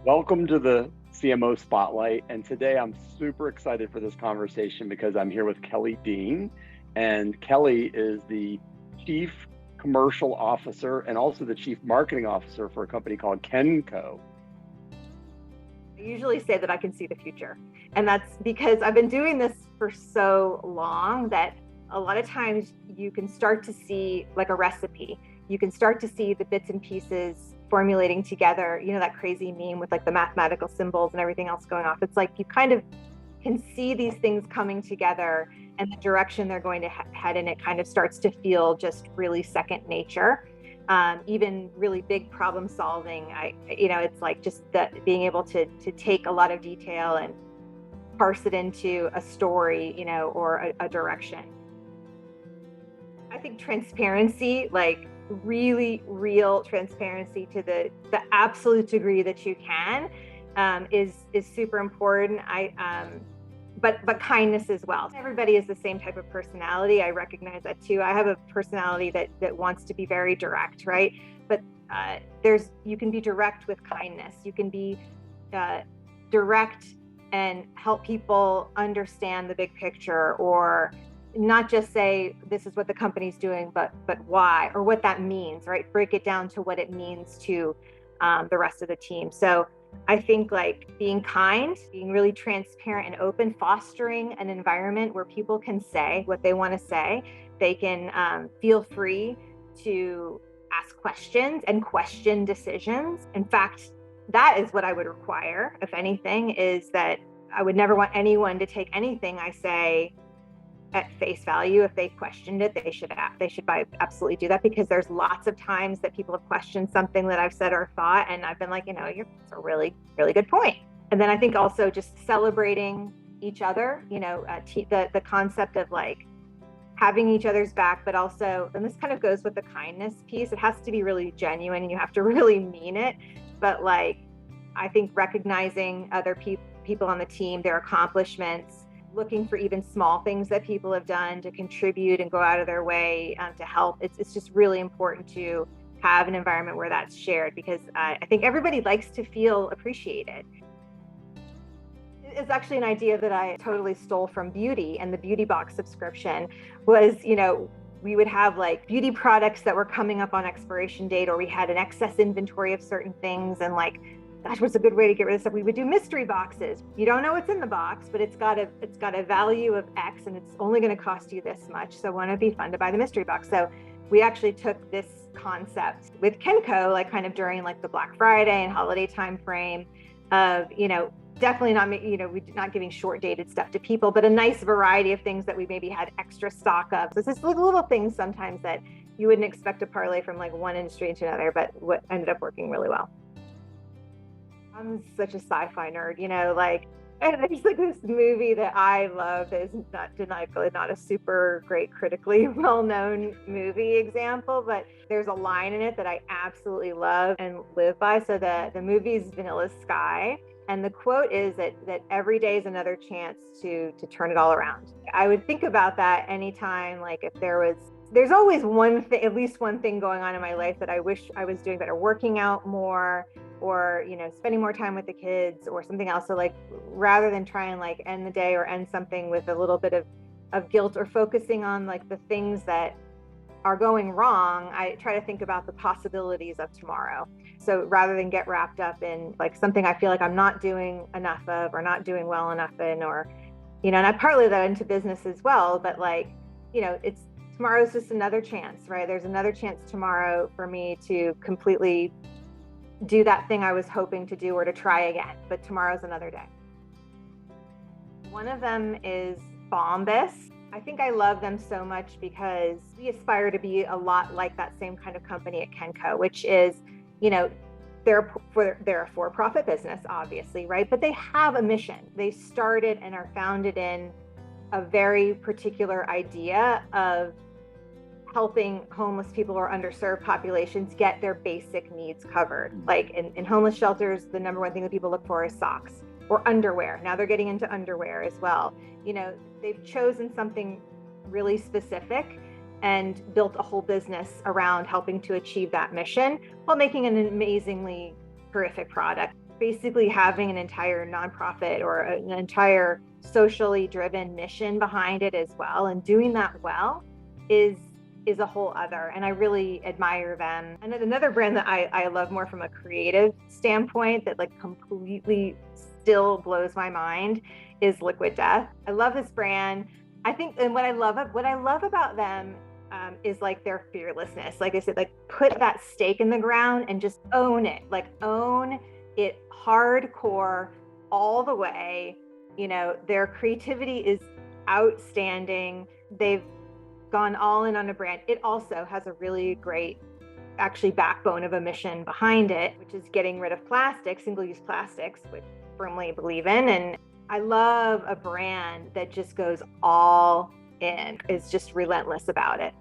Welcome to the CMO Spotlight. And today I'm super excited for this conversation because I'm here with Kelly Deen. And Kelly is the Chief Commercial Officer and also the Chief Marketing Officer for a company called kencko. I usually say that I can see the future. And that's because I've been doing this for so long that a lot of times you can start to see like a recipe. You can start to see the bits and pieces formulating together, that crazy meme with like the mathematical symbols and everything else going off. It's like you kind of can see these things coming together and the direction they're going to head in. It kind of starts to feel just really second nature. Even really big problem solving, it's like just that being able to take a lot of detail and parse it into a story, or a direction. I think transparency, like really real transparency to the absolute degree that you can, is super important. But kindness as well. Everybody is the same type of personality. I recognize that too. I have a personality that wants to be very direct, right? But you can be direct with kindness. You can be direct and help people understand the big picture, or not just say this is what the company's doing, but why, or what that means, right? Break it down to what it means to the rest of the team. So I think like being kind, being really transparent and open, fostering an environment where people can say what they want to say. They can feel free to ask questions and question decisions. In fact, that is what I would require, if anything, is that I would never want anyone to take anything I say at face value. If they questioned it, they should absolutely do that, because there's lots of times that people have questioned something that I've said or thought, and I've been like, it's a really, really good point. And then I think also just celebrating each other, the concept of like having each other's back, but also, and this kind of goes with the kindness piece, it has to be really genuine and you have to really mean it. But like, I think recognizing other people on the team, their accomplishments, looking for even small things that people have done to contribute and go out of their way to help. It's just really important to have an environment where that's shared, because I think everybody likes to feel appreciated. It's actually an idea that I totally stole from beauty, and the beauty box subscription was, we would have like beauty products that were coming up on expiration date, or we had an excess inventory of certain things, and like, gosh, what's a good way to get rid of stuff? We would do mystery boxes. You don't know what's in the box, but it's got a value of X, and it's only going to cost you this much. So wouldn't it be fun to buy the mystery box? So we actually took this concept with kencko, like kind of during like the Black Friday and holiday time frame of, definitely not, we're not giving short dated stuff to people, but a nice variety of things that we maybe had extra stock of. So it's just little things sometimes that you wouldn't expect to parlay from like one industry into another, but what ended up working really well. I'm such a sci-fi nerd, and there's like this movie that I love that is not a super great critically well-known movie example, but there's a line in it that I absolutely love and live by. So the movie's Vanilla Sky. And the quote is that every day is another chance to turn it all around. I would think about that anytime, like if there's always one thing, at least one thing going on in my life that I wish I was doing better, working out more, or, spending more time with the kids or something else. So like, rather than try and like end the day or end something with a little bit of guilt, or focusing on like the things that are going wrong, I try to think about the possibilities of tomorrow. So rather than get wrapped up in like something I feel like I'm not doing enough of, or not doing well enough in, or, and I partly that into business as well, but like, it's tomorrow's just another chance, right? There's another chance tomorrow for me to completely do that thing I was hoping to do, or to try again, but tomorrow's another day. One of them is Bombas. I think I love them so much because we aspire to be a lot like that same kind of company at kencko, which is, they're a for-profit business, obviously, right? But they have a mission. They started and are founded in a very particular idea of helping homeless people or underserved populations get their basic needs covered. Like in homeless shelters, the number one thing that people look for is socks or underwear. Now they're getting into underwear as well. They've chosen something really specific and built a whole business around helping to achieve that mission while making an amazingly terrific product. basically having an entire nonprofit or an entire socially driven mission behind it as well. And doing that well is a whole other, and I really admire them. And then another brand that I love more from a creative standpoint that like completely still blows my mind is Liquid Death. I love this brand. I think, and what I love about them is like their fearlessness. Like I said, like put that stake in the ground and just own it. Like own it hardcore all the way. You know, their creativity is outstanding. They've gone all in on a brand. It also has a really great actually backbone of a mission behind it, which is getting rid of plastic, single-use plastics, which I firmly believe in. And I love a brand that just goes all in, is just relentless about it.